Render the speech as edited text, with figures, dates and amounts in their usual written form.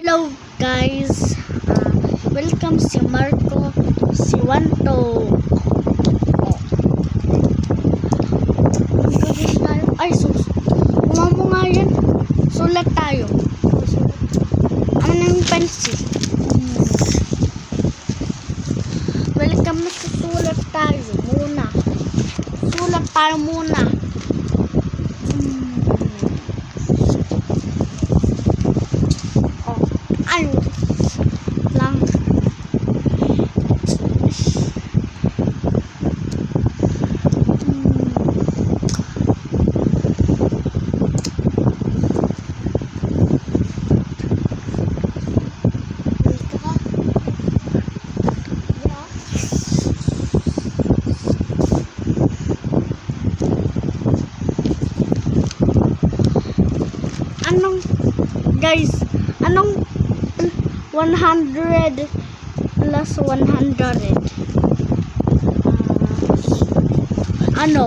Hello guys, welcome si Marco, si Wanto. Magkabis tayo. Ay sus, mo nga yan. Sulat tayo. Ano na yung pencil? Welcome na susulat tayo muna. Sulat tayo muna. Ano lang anong guys, anong 100 plus 100 ano